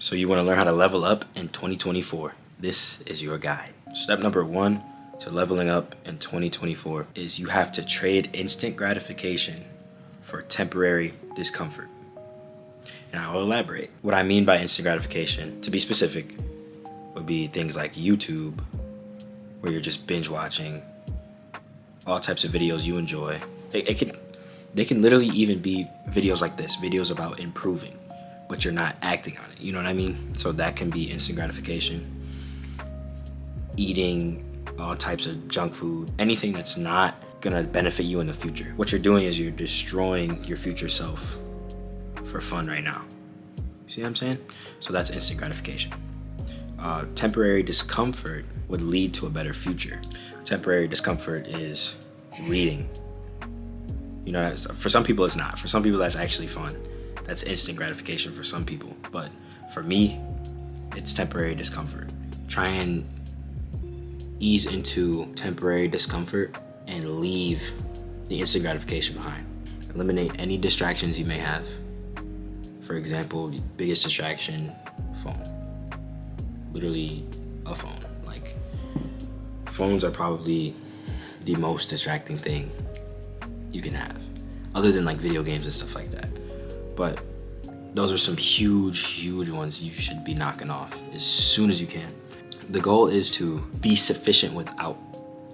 So you want to learn how to level up in 2024. This is your guide. Step number 1 to leveling up in 2024 is you have to trade instant gratification for temporary discomfort. And I will elaborate. What I mean by instant gratification, to be specific, would be things like YouTube, where you're just binge watching all types of videos you enjoy. They can literally even be videos like this, videos about improving, but you're not acting on it. You know what I mean? So that can be instant gratification. Eating all types of junk food, anything that's not gonna benefit you in the future. What you're doing is you're destroying your future self for fun right now. See what I'm saying? So that's instant gratification. Temporary discomfort would lead to a better future. Temporary discomfort is reading. You know, for some people it's not. For some people that's actually fun. That's instant gratification for some people. But for me, it's temporary discomfort. Try and ease into temporary discomfort and leave the instant gratification behind. Eliminate any distractions you may have. For example, biggest distraction, phone. Literally a phone. Like, phones are probably the most distracting thing you can have, other than like video games and stuff like that. But those are some huge ones you should be knocking off as soon as you can. The goal is to be sufficient without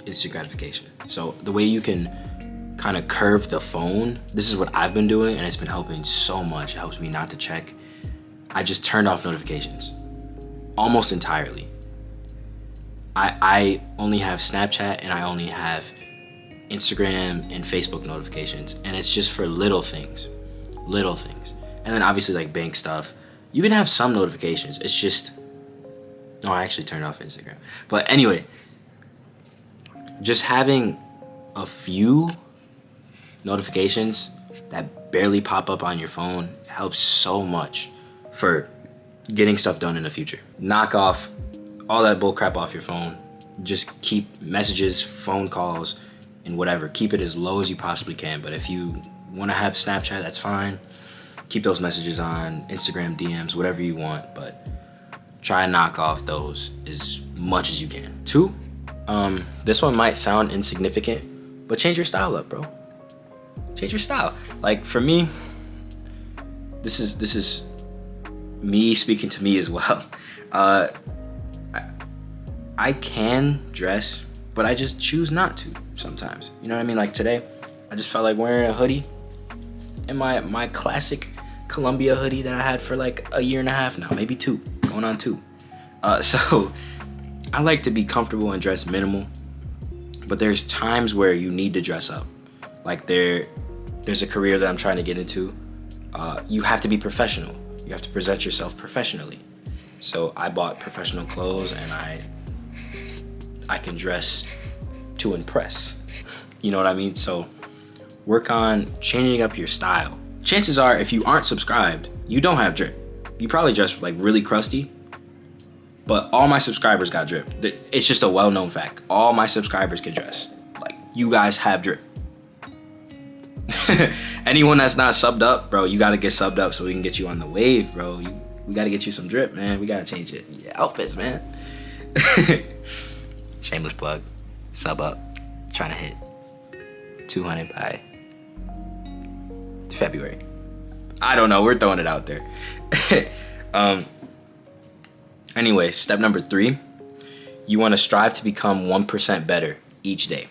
instant gratification. So the way you can kind of curve the phone, this is what I've been doing, and it's been helping so much. It helps me not to check. I just turned off notifications almost entirely. I only have Snapchat and I only have Instagram and Facebook notifications, and it's just for little things. And then obviously like bank stuff. You can have some notifications. It's just, I actually turned off Instagram. But anyway, just having a few notifications that barely pop up on your phone helps so much for getting stuff done in the future. Knock off all that bull crap off your phone. Just keep messages, phone calls, and whatever. Keep it as low as you possibly can. But if you want to have Snapchat, that's fine. Keep those messages on, Instagram DMs, whatever you want. But try and knock off those as much as you can. 2, this one might sound insignificant, but change your style up, bro. Change your style. Like for me, this is me speaking to me as well. I can dress, but I just choose not to sometimes. You know what I mean? Like today, I just felt like wearing a hoodie and my classic Columbia hoodie that I had for like a year and a half now, maybe 2, going on 2. So I like to be comfortable and dress minimal, but there's times where you need to dress up. Like there's a career that I'm trying to get into. You have to be professional. You have to present yourself professionally. So I bought professional clothes, and I can dress to impress. You know what I mean? So work on changing up your style. Chances are, if you aren't subscribed, you don't have drip. You probably dress like really crusty, but all my subscribers got drip. It's just a well-known fact. All my subscribers can dress. Like, you guys have drip. Anyone that's not subbed up, bro, you gotta get subbed up so we can get you on the wave, bro. We gotta get you some drip, man. We gotta change it. Yeah, outfits, man. Shameless plug. Sub up. Trying to hit 200 by February. I don't know. We're throwing it out there. Anyway, step number 3. You want to strive to become 1% better each day.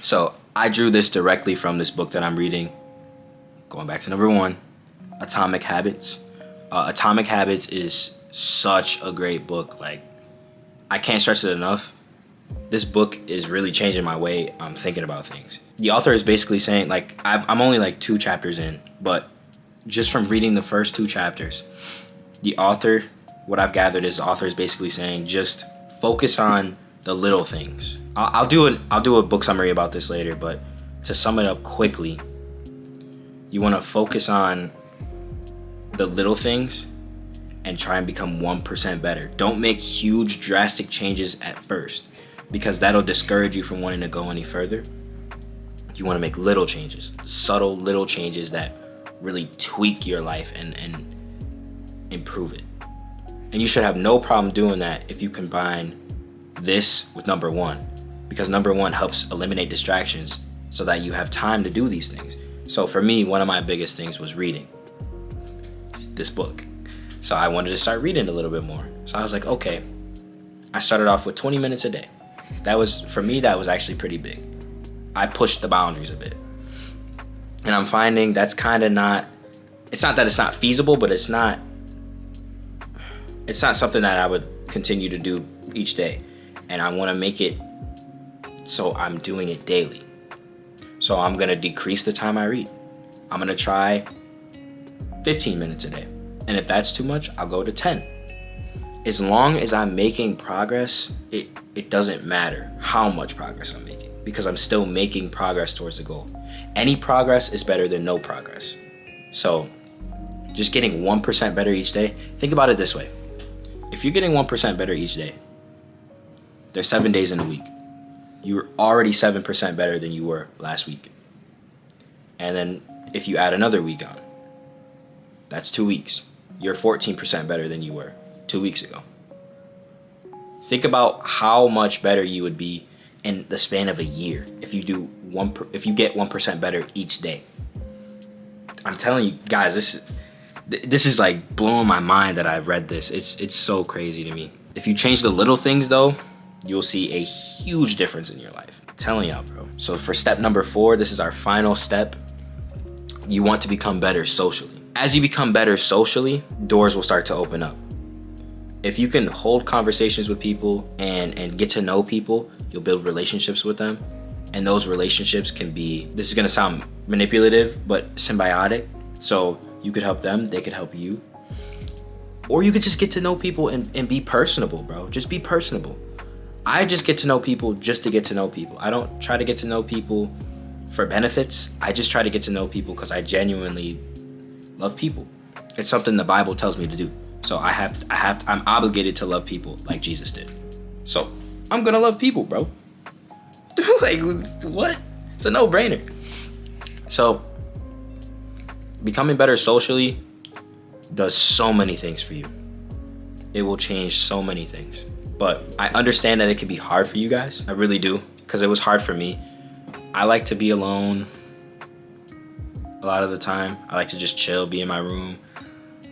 So I drew this directly from this book that I'm reading. Going back to number 1, Atomic Habits. Atomic Habits is such a great book. Like, I can't stress it enough. This book is really changing my way I'm thinking about things. The author is basically saying, like, I'm only like 2 chapters in, but just from reading the first 2 chapters, the author, what I've gathered is the author is basically saying just focus on the little things. I'll do a book summary about this later, but to sum it up quickly, you want to focus on the little things and try and become 1% better. Don't make huge drastic changes at first, because that'll discourage you from wanting to go any further. You want to make little changes, subtle little changes that really tweak your life and improve it. And you should have no problem doing that if you combine this with number one, because number one helps eliminate distractions so that you have time to do these things. So for me, one of my biggest things was reading this book. So I wanted to start reading a little bit more. So I was like, okay, I started off with 20 minutes a day. That was, for me, that was actually pretty big. I pushed the boundaries a bit. And I'm finding that's kind of not, it's not that it's not feasible, but it's not something that I would continue to do each day. And I want to make it so I'm doing it daily. So I'm going to decrease the time I read. I'm going to try 15 minutes a day. And if that's too much, I'll go to 10. As long as I'm making progress, it doesn't matter how much progress I'm making, because I'm still making progress towards the goal. Any progress is better than no progress. So just getting 1% better each day, think about it this way. If you're getting 1% better each day, there's 7 days in a week. You're already 7% better than you were last week. And then if you add another week on, that's 2 weeks. You're 14% better than you were 2 weeks ago. Think about how much better you would be in the span of a year if you get 1% better each day. I'm telling you guys, this is like blowing my mind that I've read this. It's so crazy to me. If you change the little things though, you'll see a huge difference in your life. I'm telling y'all, bro. So for step number 4, this is our final step. You want to become better socially. As you become better socially, doors will start to open up. If you can hold conversations with people and get to know people, you'll build relationships with them. And those relationships can be, this is gonna sound manipulative, but symbiotic. So you could help them, they could help you. Or you could just get to know people and be personable, bro. Just be personable. I just get to know people just to get to know people. I don't try to get to know people for benefits. I just try to get to know people because I genuinely love people. It's something the Bible tells me to do. So I'm obligated to love people like Jesus did. So I'm gonna love people, bro. Like, what? It's a no-brainer. So becoming better socially does so many things for you. It will change so many things. But I understand that it can be hard for you guys. I really do, because it was hard for me. I like to be alone a lot of the time. I like to just chill, be in my room,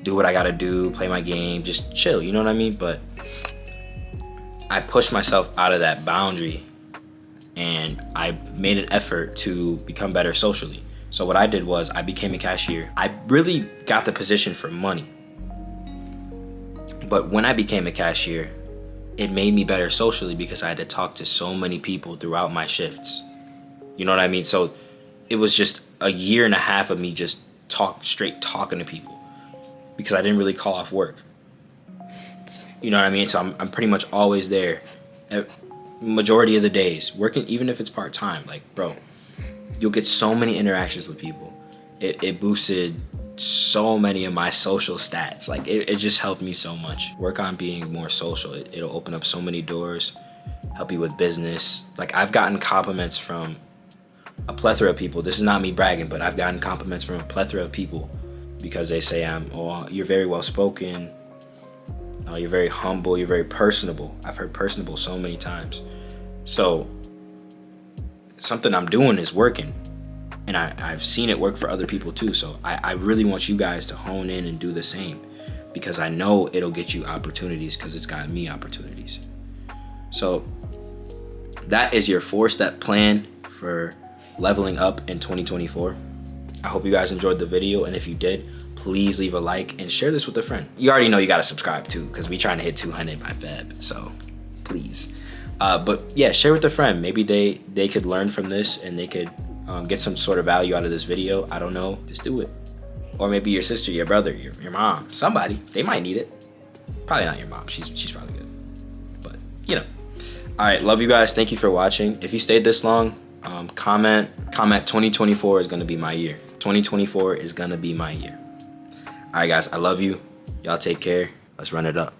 do what I gotta do, play my game, just chill, you know what I mean? But I pushed myself out of that boundary and I made an effort to become better socially. So what I did was I became a cashier. I really got the position for money. But when I became a cashier, it made me better socially because I had to talk to so many people throughout my shifts. You know what I mean? So it was just a year and a half of me just talking to people because I didn't really call off work. You know what I mean? So I'm pretty much always there majority of the days, working, even if it's part-time. Like, bro, you'll get so many interactions with people. It boosted so many of my social stats. Like, it just helped me so much. Work on being more social. It'll open up so many doors, help you with business. Like, I've gotten compliments from a plethora of people. This is not me bragging, but I've gotten compliments from a plethora of people because they say you're very well spoken, you're very humble, you're very personable. I've heard personable so many times. So something I'm doing is working, and I've seen it work for other people too. So I really want you guys to hone in and do the same, because I know it'll get you opportunities, because it's gotten me opportunities. So that is your 4-step plan for leveling up in 2024. I hope you guys enjoyed the video, and if you did, please leave a like and share this with a friend. You already know you gotta subscribe too, because we trying to hit 200 by Feb, so please. But yeah, share with a friend. Maybe they could learn from this and they could get some sort of value out of this video. I don't know, just do it. Or maybe your sister, your brother, your mom, somebody, they might need it. Probably not your mom, she's probably good, but you know. All right, love you guys, thank you for watching. If you stayed this long, comment 2024 is gonna be my year. 2024 is gonna be my year. All right guys, I love you. Y'all take care. Let's run it up.